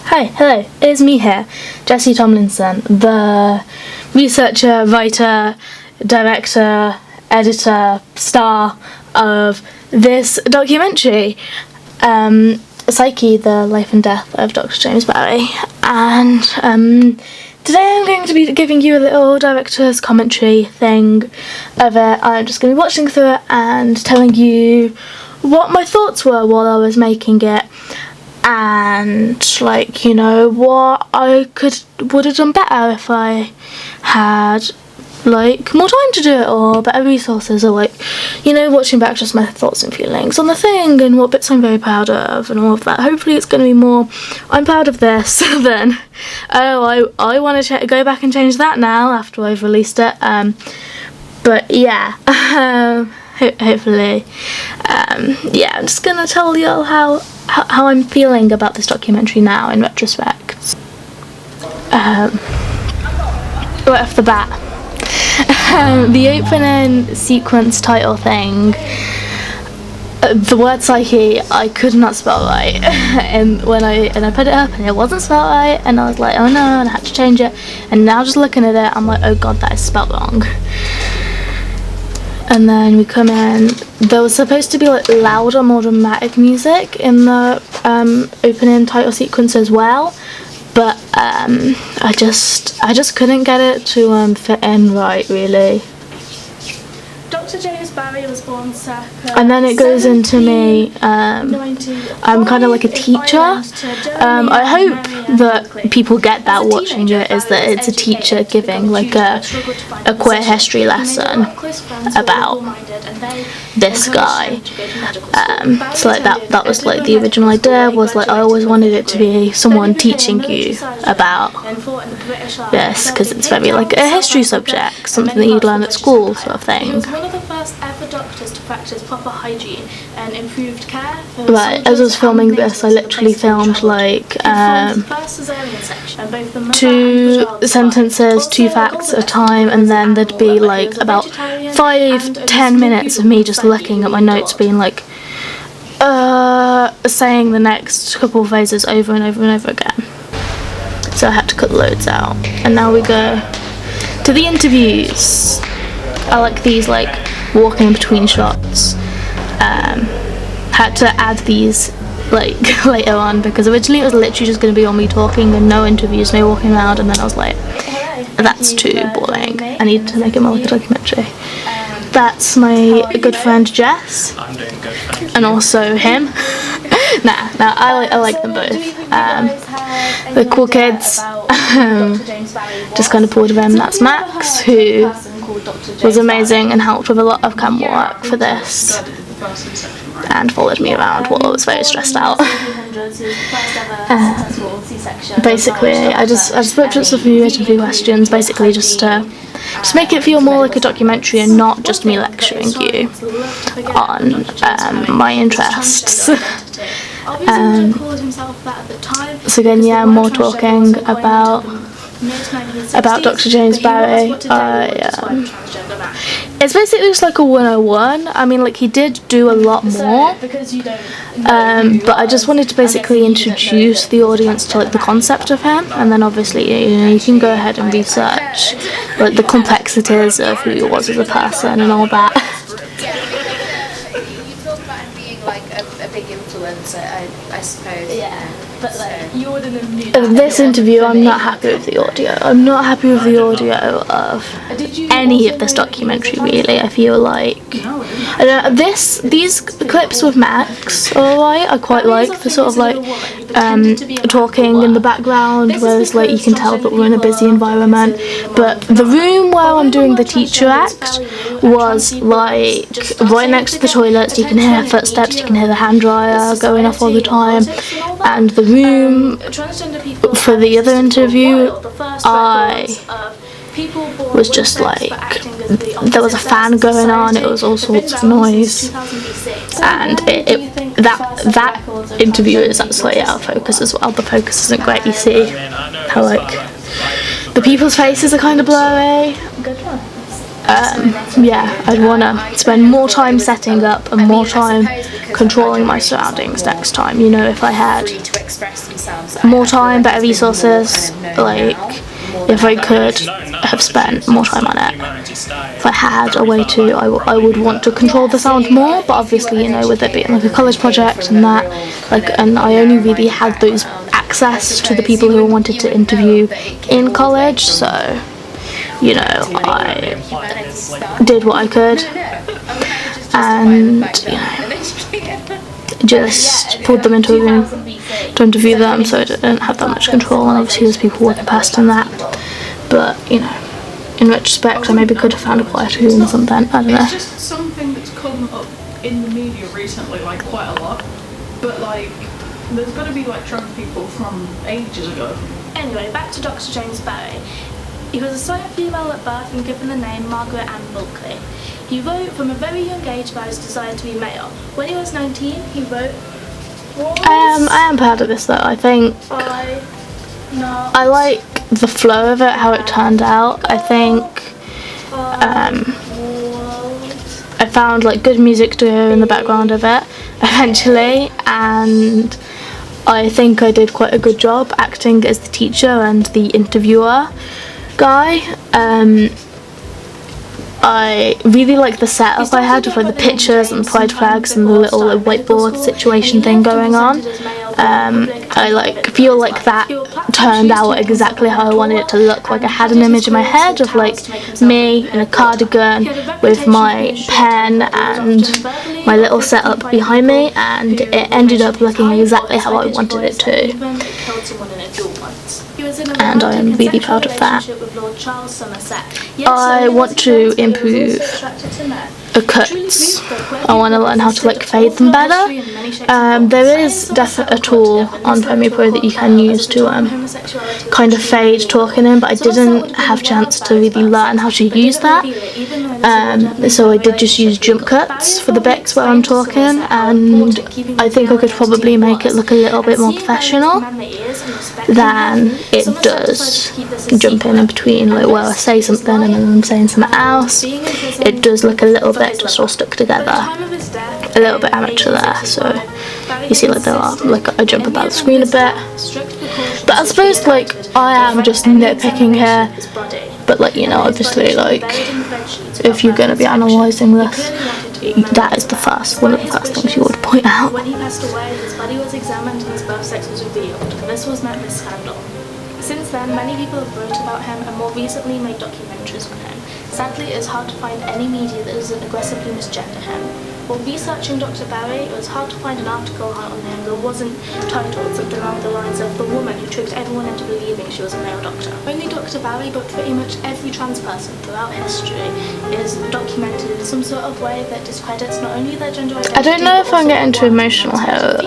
Hi, hello, it's me here, Jessie Tomlinson, the researcher, writer, director, editor, star of this documentary, Psyche, the life and death of Dr. James Barry. And today I'm going to be giving you a little director's commentary thing of it. I'm just going to be watching through it and telling you what my thoughts were while I was making it. And like, you know, what I would have done better if I had like more time to do it, or better resources, or like, you know, watching back just my thoughts and feelings on the thing and what bits I'm very proud of and all of that. Hopefully it's going to be more I'm proud of this than oh I want to go back and change that now after I've released it. But yeah, hopefully yeah, I'm just gonna tell you how I'm feeling about this documentary now in retrospect. Right off the bat, the opening sequence title thing, the word psyche, I could not spell right, and when I put it up and it wasn't spelled right, and I was like, oh no, and I had to change it, and now just looking at it I'm like, oh god, that is spelled wrong. And then we come in, there was supposed to be like louder, more dramatic music in the opening title sequence as well, but I just couldn't get it to fit in right, really. Dr. James Barry was born circa, and then it goes into me, I'm kind of like a teacher. I hope that people get that watching it, is that it's a teacher giving like a queer history lesson about this guy. So like that was like the original idea, was like I always wanted it to be someone teaching you about this, because it's very like a history subject, something that you'd learn at school sort of thing. One of the first ever doctors to practice proper hygiene and improved care. Right, as I was filming this, I literally filmed like 2 sentences, 2 facts at a time, and then there'd be like about 5-10 minutes of me just looking at my notes, being like saying the next couple of phrases over and over and over again. So I had to cut loads out. And now we go to the interviews. I like these like walking in between shots. Had to add these like later on, because originally it was literally just going to be on me talking and no interviews, no walking around, and then I was like, that's too boring, I need to make it more like a documentary. That's my good friend Jess, and also him. I like them both. They're cool kids. Just kind of bored of him. That's Max, who was amazing and helped with a lot of cam work for this and followed me around while I was very stressed out. Basically, I just put just a few interview questions, basically just to make it feel more like a documentary and not just me lecturing you on my interests. So again, yeah, more talking about Dr. James Barry. It's basically just like a 101. I mean, like, he did do a lot more, but I just wanted to basically introduce the audience to like the concept of him, and then obviously, you know, you can go ahead and research like the complexities of who he was as a person and all that. You talk about him being like a big influence, I suppose. Yeah. But like, you wouldn't have knew that. This interview, I'm not happy with the audio. I'm not happy with the audio of any of this documentary, really. I feel like these clips with Max, alright, I quite like the sort of like talking in the background, whereas like you can tell that we're in a busy environment. But the room where I'm doing the teacher act was like right next to the toilets. You can hear footsteps, you can hear the hand dryer going off all the time, and the room for the other interview, I was just like, there was a fan going on, it was all sorts of noise, and that interview is absolutely out of focus as well. The focus isn't great. You see how like the people's faces are kind of blurry. Yeah, I'd want to spend more time setting up and more time controlling my surroundings next time. You know, if I had free to express themselves. more time, better resources, like if I could have spent more time on it, if I had a way to, I would want to control the sound more. But obviously, you know, with it being like a college project and that, like, and I only really had those access to the people who I wanted to interview in college, so, you know, I did what I could, and, you know, just pulled them into a room to interview them, so I didn't have that much control, and obviously there's people walking past and that, but, you know, in retrospect I maybe could have found a quieter room or something, I don't know. It's just something that's come up in the media recently, like, quite a lot, but, like, there's got to be, like, trans people from ages ago. Anyway, back to Dr. James Barry. He was assigned female at birth and given the name Margaret Ann Bulkley. He wrote from a very young age about his desire to be male. When he was 19, he wrote... I am proud of this though. I think I like the flow of it, how it turned out. I think I found like good music to go in the background of it eventually, and I think I did quite a good job acting as the teacher and the interviewer guy. I really like the setup I had with like the pictures and the pride flags and the little like, whiteboard situation thing going on. I like feel like that turned out exactly how I wanted it to look. Like I had an image in my head of like me in a cardigan with my pen and my little setup behind me, and it ended up looking exactly how I wanted it to. And I am really proud of that. I want to improve the cuts. I want to learn how to like fade them better. There is definitely a tool on Premiere Pro that you can use to kind of fade talking in, but I didn't have chance to really learn how to use that. So I did just use jump cuts for the bits where I'm talking, and I think I could probably make it look a little bit more professional than it does jumping in between, like where I say something and then I'm saying something else. It does look a little bit just all stuck together, a little bit amateur there. So you see like there are like I jump about the screen a bit, but I suppose like I am just nitpicking here, but like, you know, obviously like if you're going to be analysing this, that is one of the first things you would point out. When he passed away, his body was examined and his birth sex was revealed. This was met with scandal. Since then, many people have wrote about him and more recently made documentaries on him. Sadly, it is hard to find any media that doesn't aggressively misgender him. While researching Dr. Barry, it was hard to find an article out on him that wasn't titled something along the lines of "The woman who tricked everyone into believing she was a male doctor." Only Dr. Barry, but pretty much every trans person throughout history is documented in some sort of way that discredits not only their gender identity. I don't know if I'm getting too emotional here,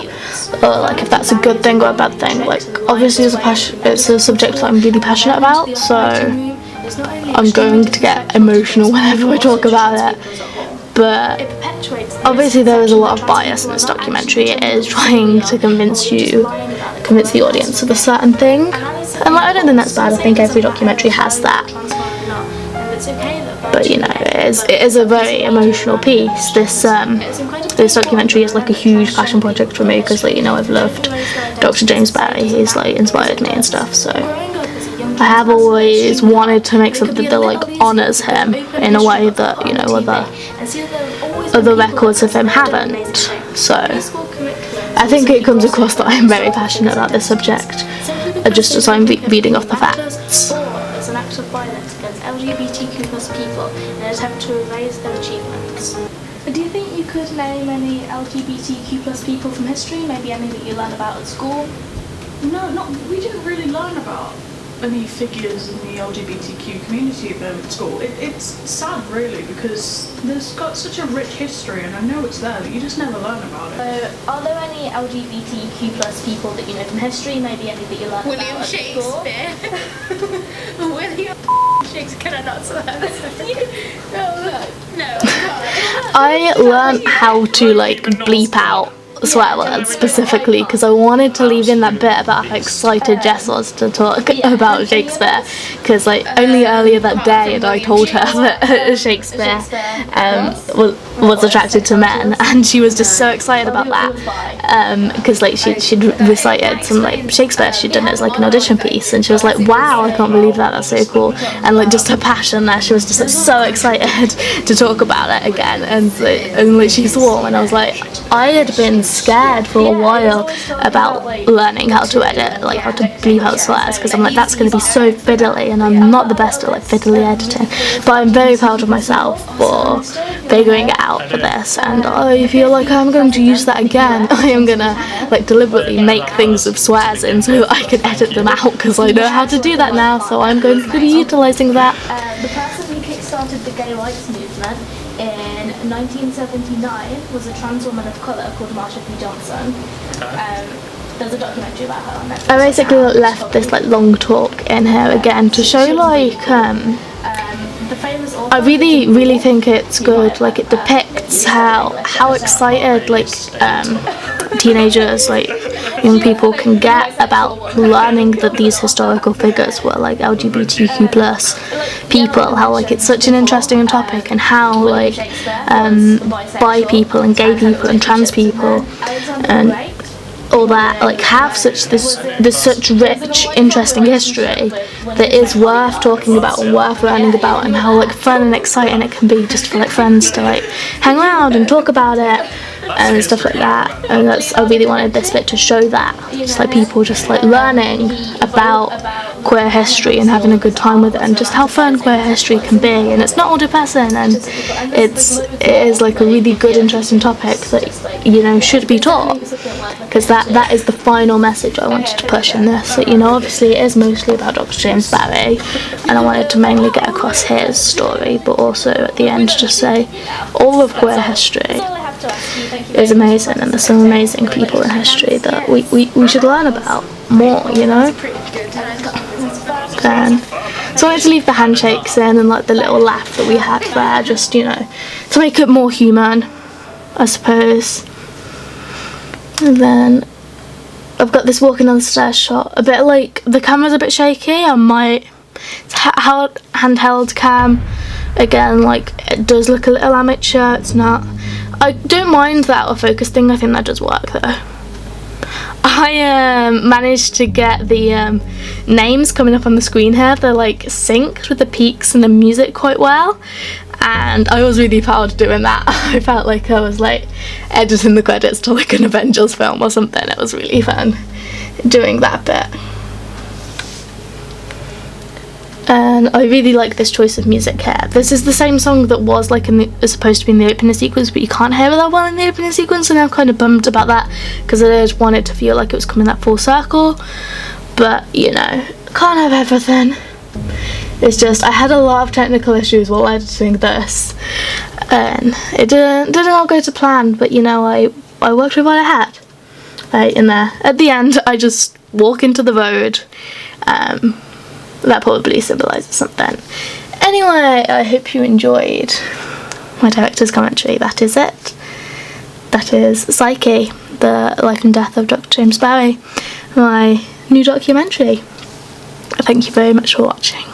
or like if that's a good thing or a bad thing. Like obviously it's a subject that I'm really passionate about, so I'm going to get emotional whenever I talk about it. But obviously there is a lot of bias in this documentary. It is trying to convince the audience of a certain thing, and like, I don't think that's bad. I think every documentary has that. But you know, it is a very emotional piece. This documentary is like a huge passion project for me because, like, you know, I've loved Dr. James Barry. He's like inspired me and stuff. So I have always wanted to make something that like honours him in a way that, you know, other records of him haven't. So I think it comes across that I'm very passionate about this subject, just as I'm reading off the facts. As an act of violence against LGBTQ+ people in an attempt to erase their achievements. Do you think you could name any LGBTQ+ people from history? Maybe any that you learned about at school? No, we didn't really learn about any figures in the LGBTQ community at school. It's sad really, because there's got such a rich history and I know it's there, but you just never learn about it. So, are there any LGBTQ+ people that you know from history? Maybe any that you learned William about Shakespeare. at school? William Shakespeare. Can I not swear? No, I can't. I learned how to like bleep out swear words specifically because I wanted to leave in that bit about how excited Jess was to talk about Shakespeare, because like only earlier that day had I told her that Shakespeare was attracted to men, and she was just so excited about that because like she'd recited some like Shakespeare, she'd done it as like an audition piece, and she was like, wow, I can't believe that's so cool. And like just her passion there, she was just like, so excited to talk about it again. And like she swore, and I was like, I had been scared for a while about learning how to edit, like how to bleep out swears, because I'm like, that's going to be so fiddly, and I'm not the best at like fiddly editing, but I'm very proud of myself for figuring it out for this, and I feel like I'm going to use that again. I am going to like deliberately make things with swears in so I can edit them out, because I know how to do that now, so I'm going to be utilising that. The person who kick-started the gay rights movement in 1979 was a trans woman of colour called Marsha P. Johnson. There's a documentary about her on Netflix. I basically left this like long talk in here again to show like the famous author, I really think it's good. Like it depicts how excited like teenagers, like young people can get about learning that these historical figures were like LGBTQ plus people, how like it's such an interesting topic, and how like bi people and gay people and trans people and all that like have such rich, interesting history that is worth talking about and worth learning about, and how like fun and exciting it can be just for like friends to like hang around and talk about it and stuff like that. And I really wanted this bit to show that, just like people just like learning about queer history and having a good time with it, and just how fun queer history can be, and it's not all depressing, and it is like a really good, interesting topic that, you know, should be taught, because that is the final message I wanted to push in this. So, you know, obviously it is mostly about Dr. James Barry, and I wanted to mainly get across his story, but also at the end just say all of queer history is amazing, and there's some amazing people in history that we should learn about more, you know. Then so I wanted to leave the handshakes in and like the little laugh that we had there, just, you know, to make it more human, I suppose. And then I've got this walking on the stairs shot, a bit like the camera's a bit shaky. I might handheld cam again, like it does look a little amateur. It's not, I don't mind the out of focus thing, I think that does work though. I managed to get the names coming up on the screen here, they're like synced with the peaks and the music quite well, and I was really proud of doing that. I felt like I was like editing the credits to like an Avengers film or something. It was really fun doing that bit. And I really like this choice of music here. This is the same song that was like is supposed to be in the opening sequence, but you can't hear it that well in the opening sequence, and I'm kind of bummed about that, because I just wanted to feel like it was coming that full circle. But you know, can't have everything. It's just I had a lot of technical issues while editing this, and it didn't all go to plan. But you know, I worked with what I had. Right in there. At the end, I just walk into the road. That probably symbolises something. Anyway, I hope you enjoyed my director's commentary. That is it. That is Psyche, the life and death of Dr. James Barry, my new documentary. Thank you very much for watching.